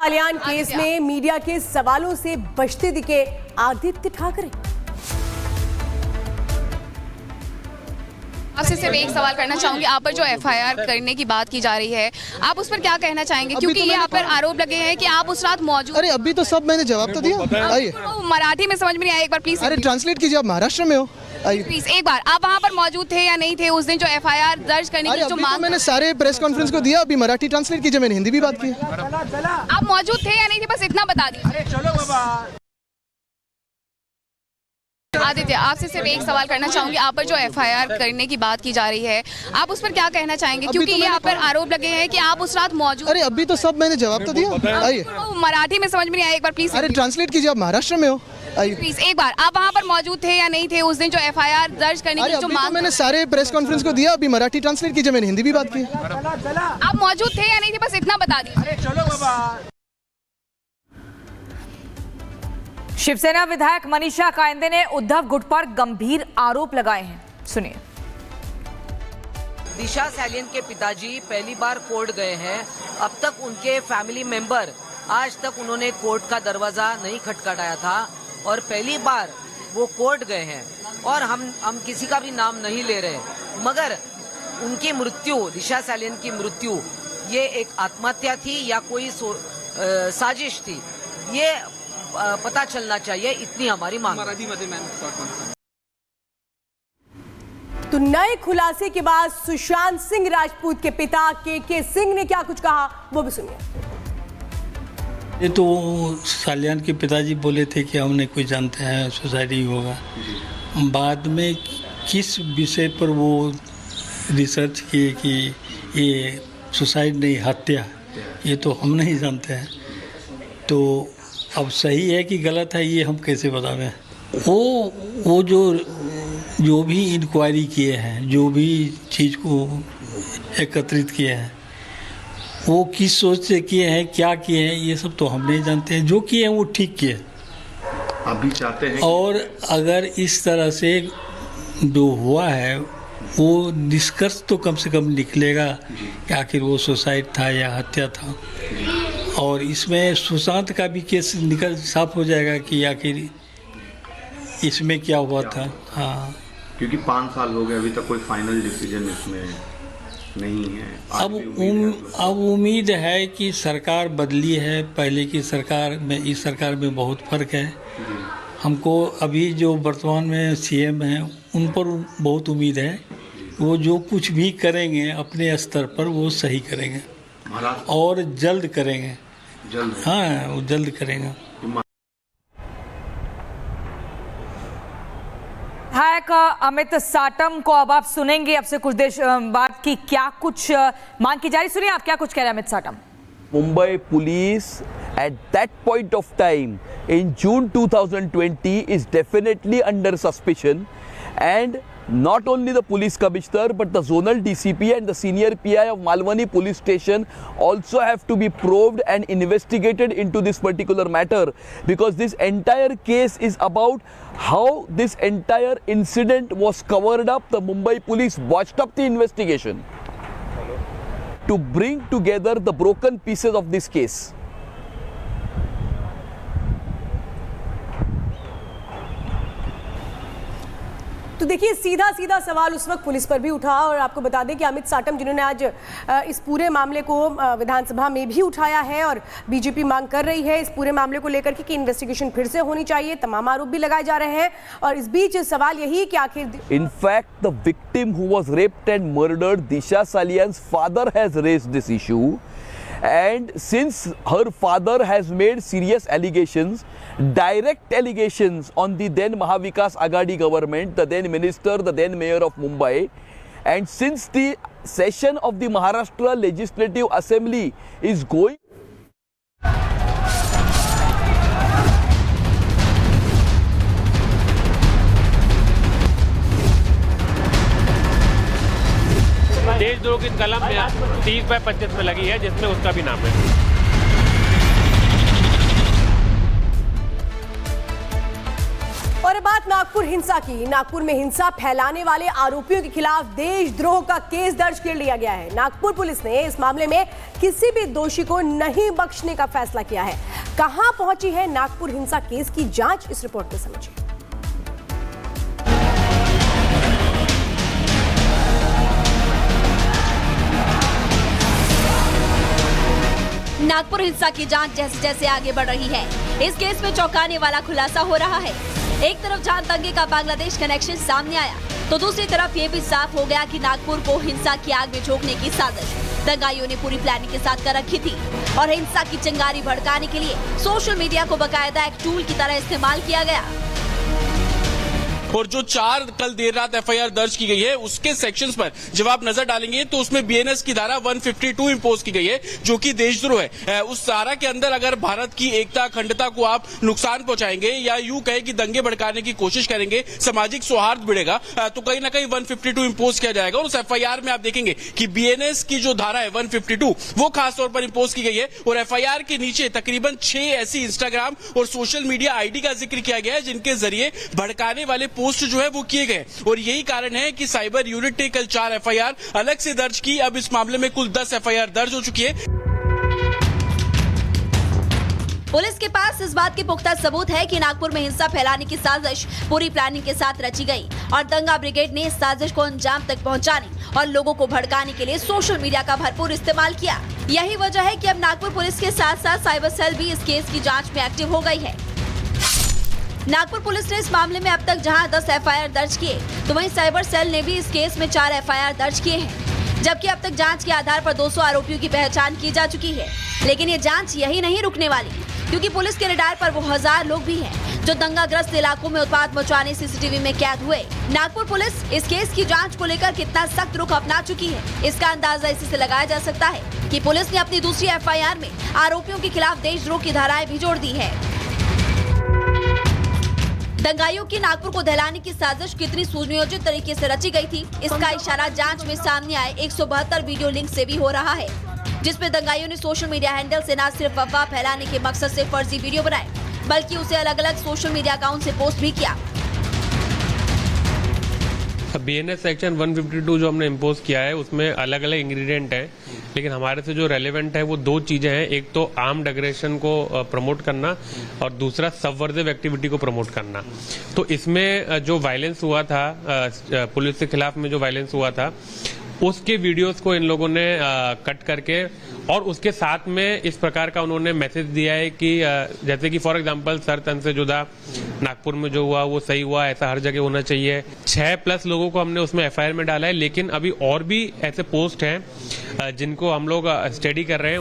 Salian case में media के सवालों से बचते दिखे आदित्य ठाकरे। आपसे सिर्फ एक सवाल करना चाहूंगी, आप पर जो एफआईआर करने की बात की जा रही है, आप उस पर क्या कहना चाहेंगे? क्योंकि ये आप पर आरोप लगे हैं कि आप उस रात मौजूद। अरे अभी तो सब मैंने जवाब तो दिया। आइए, मराठी में समझ में नहीं आया, एक बार प्लीज। अरे ट्रांसलेट कीजिए, आप महाराष्ट्र में हो। आइए प्लीज एक बार, आप वहाँ पर मौजूद थे या नहीं थे उस दिन जो एफआईआर दर्ज करने की जो मांग? मैंने सारे प्रेस कॉन्फ्रेंस को दिया, अभी मराठी ट्रांसलेट कीजिए, मैंने हिंदी भी बात की। आप मौजूद थे या नहीं थे, बस इतना बता दीजिए। आदित्य, आपसे सिर्फ एक सवाल करना चाहूंगी, आप पर जो एफआईआर करने की बात की जा रही है, आप उस पर क्या कहना चाहेंगे? क्योंकि ये आप पर आरोप लगे हैं कि आप उस रात मौजूद। अरे अभी तो सब मैंने जवाब तो दिया। आइए, मराठी में समझ में नहीं आया, एक बार प्लीज। अरे ट्रांसलेट कीजिए, आप महाराष्ट्र में हो। आइए प्लीज एक बार, आप वहाँ पर मौजूद थे या नहीं थे उस दिन जो एफआईआर दर्ज करने की जो मांग? मैंने सारे प्रेस कॉन्फ्रेंस को दिया, अभी मराठी ट्रांसलेट कीजिए, मैंने हिंदी भी बात की। आप मौजूद थे या नहीं थे, बस इतना बता दीजिए। शिवसेना विधायक मनीषा कायंदे ने उद्धव गुट पर गंभीर आरोप लगाए हैं, सुनिए। दिशा सालियन के पिताजी पहली बार कोर्ट गए हैं। अब तक उनके फैमिली मेंबर आज तक उन्होंने कोर्ट का दरवाजा नहीं खटखटाया था और पहली बार वो कोर्ट गए हैं। और हम किसी का भी नाम नहीं ले रहे, मगर उनकी मृत्यु, दिशा सालियन की मृत्यु, ये एक आत्महत्या थी या कोई साजिश थी, ये पता चलना चाहिए, इतनी हमारी मांग है। तो नए खुलासे के बाद सुशांत सिंह राजपूत के पिता के सिंह ने क्या कुछ कहा, वो भी सुनिए। ये तो सालियान के पिताजी बोले थे कि हमने कोई जानते हैं सुसाइड ही होगा। बाद में किस विषय पर वो रिसर्च किए कि ये सुसाइड नहीं हत्या, ये तो हम नहीं जानते हैं। तो अब सही है कि गलत है, ये हम कैसे बतावें? वो जो भी इंक्वायरी किए हैं, जो भी चीज़ को एकत्रित किए हैं, वो किस सोच से किए हैं, क्या किए हैं, ये सब तो हम नहीं जानते हैं। जो किए हैं वो ठीक किए। अभी चाहते हैं और अगर इस तरह से जो हुआ है वो निष्कर्ष तो कम से कम निकलेगा कि आखिर वो सुसाइड था या हत्या था। और इसमें सुशांत का भी केस निकल साफ हो जाएगा कि आखिर इसमें क्या हुआ था। हाँ, क्योंकि 5 साल हो गए, अभी तक कोई फाइनल डिसीजन इसमें नहीं है। अब उम्मीद है कि सरकार बदली है, पहले की सरकार में इस सरकार में बहुत फर्क है। हमको अभी जो वर्तमान में सीएम हैं उन पर बहुत उम्मीद है, वो जो कुछ भी करेंगे अपने स्तर पर वो सही करेंगे और जल्द करेंगे। हाँ, वो जल्द करेंगे। विधायक अमित साटम को अब आप सुनेंगे, अब से कुछ देर बाद की क्या कुछ मांग की जा रही, सुनिए आप क्या कुछ कह रहे हैं Amit Satam. Mumbai police at that point of time in June 2020 is definitely under suspicion, and not only the police commissioner but the zonal DCP and the senior PI of Malwani police station also have to be probed and investigated into this particular matter, because this entire case is about how this entire incident was covered up. The Mumbai police botched up the investigation to bring together the broken pieces of this case. तो देखिए, सीधा सीधा सवाल उस वक्त police पर भी उठा और आपको बता दें कि अमित साटम जिन्होंने आज इस पूरे मामले को विधानसभा में भी उठाया है और बीजेपी मांग कर रही है इस पूरे मामले को लेकर कि इन्वेस्टिगेशन फिर से होनी चाहिए, तमाम आरोप भी लगाए जा रहे हैं। और इस बीच सवाल यही कि आखिर In fact, the victim who was raped and murdered, Disha Salian's father, has raised this issue. And since her father has made serious allegations, direct allegations on the then Mahavikas Aghadi government, the then minister, the then mayor of Mumbai, and since the session of the Maharashtra Legislative Assembly is going, देशद्रोह की कलम 30/25 में लगी है, जिसमें उसका भी नाम है। और बात बात नागपुर हिंसा की। नागपुर में हिंसा फैलाने वाले आरोपियों के खिलाफ देशद्रोह का केस दर्ज कर लिया गया है। नागपुर पुलिस ने इस मामले में किसी भी दोषी को नहीं बख्शने का फैसला किया है। कहां पहुंची है नागपुर हिंसा केस की जांच, इस रिपोर्ट में समझिए। नागपुर हिंसा की जांच जैसे जैसे आगे बढ़ रही है, इस केस में चौंकाने वाला खुलासा हो रहा है। एक तरफ जहां दंगे का बांग्लादेश कनेक्शन सामने आया, तो दूसरी तरफ ये भी साफ हो गया कि नागपुर को हिंसा की आग में झोंकने की साजिश दंगाइयों ने पूरी प्लानिंग के साथ कर रखी थी और हिंसा की चिंगारी भड़काने के लिए सोशल मीडिया को बकायदा एक टूल की तरह इस्तेमाल किया गया। और जो 4 कल देर रात एफआईआर दर्ज की गई है, उसके सेक्शंस पर जब आप नजर डालेंगे तो उसमें बीएनएस की धारा 152 इंपोज की गई है, जो कि देशद्रोह है। उस धारा के अंदर अगर भारत की एकता अखंडता को आप नुकसान पहुंचाएंगे या यूं कहे कि दंगे भड़काने की कोशिश करेंगे, सामाजिक सौहार्द बिगड़ेगा, तो कहीं ना कहीं 152 इंपोज किया जाएगा। और उस एफआईआर में आप देखेंगे कि बीएनएस की जो धारा है 152 वो खासतौर पर इंपोज की गई है। और एफआईआर के नीचे तकरीबन 6 ऐसी इंस्टाग्राम और सोशल मीडिया आईडी का जिक्र किया गया है, जिनके जरिए भड़काने वाले पोस्ट जो है वो किए गए। और यही कारण है कि साइबर यूनिट ने कल 4 एफआईआर अलग से दर्ज की। अब इस मामले में कुल 10 एफआईआर दर्ज हो चुकी है। पुलिस के पास इस बात के पुख्ता सबूत है कि नागपुर में हिंसा फैलाने की साजिश पूरी प्लानिंग के साथ रची गई और दंगा ब्रिगेड ने इस साजिश को अंजाम तक पहुंचाने और लोगों को भड़काने के लिए सोशल मीडिया का भरपूर इस्तेमाल किया। यही वजह है कि अब नागपुर पुलिस के साथ साथ साइबर सेल भी इस केस की जाँच में एक्टिव हो गई है। नागपुर पुलिस ने इस मामले में अब तक जहां 10 एफआईआर दर्ज किए, तो वहीं साइबर सेल ने भी इस केस में 4 एफआईआर दर्ज किए हैं, जबकि अब तक जांच के आधार पर 200 आरोपियों की पहचान की जा चुकी है। लेकिन ये जांच यही नहीं रुकने वाली, क्योंकि पुलिस के रडार पर वो 1000 लोग भी हैं जो दंगाग्रस्त इलाकों में उत्पात मचाने सीसीटीवी में कैद हुए। नागपुर पुलिस इस केस की जांच को लेकर कितना सख्त रुख अपना चुकी है, इसका अंदाजा इसी से लगाया जा सकता है कि पुलिस ने अपनी दूसरी एफआईआर में आरोपियों के खिलाफ देशद्रोह की धाराएं भी जोड़ दी है। दंगाइयों की नागपुर को दहलाने की साजिश कितनी सुनियोजित तरीके से रची गई थी, इसका इशारा जांच में सामने आए 172 वीडियो लिंक से भी हो रहा है, जिसमें दंगाइयों ने सोशल मीडिया हैंडल से न सिर्फ अफवाह फैलाने के मकसद से फर्जी वीडियो बनाए, बल्कि उसे अलग अलग सोशल मीडिया अकाउंट से पोस्ट भी किया। बीएनएस सेक्शन 152 जो हमने इम्पोज किया है, उसमें अलग अलग इंग्रेडिएंट हैं, लेकिन हमारे से जो रेलेवेंट है वो 2 चीजें हैं। एक तो आर्म्ड एग्रेशन को प्रमोट करना और दूसरा सबवर्सिव एक्टिविटी को प्रमोट करना। तो इसमें जो वायलेंस हुआ था, पुलिस के खिलाफ में जो वायलेंस हुआ था, उसके वीडियोस को इन लोगों ने कट करके और उसके साथ में इस प्रकार का उन्होंने मैसेज दिया है कि जैसे कि फॉर एग्जांपल सर तन से जुदा, नागपुर में जो हुआ वो सही हुआ, ऐसा हर जगह होना चाहिए। 6+ लोगों को हमने उसमें एफआईआर में डाला है, लेकिन अभी और भी ऐसे पोस्ट हैं जिनको हम लोग स्टडी कर रहे हैं।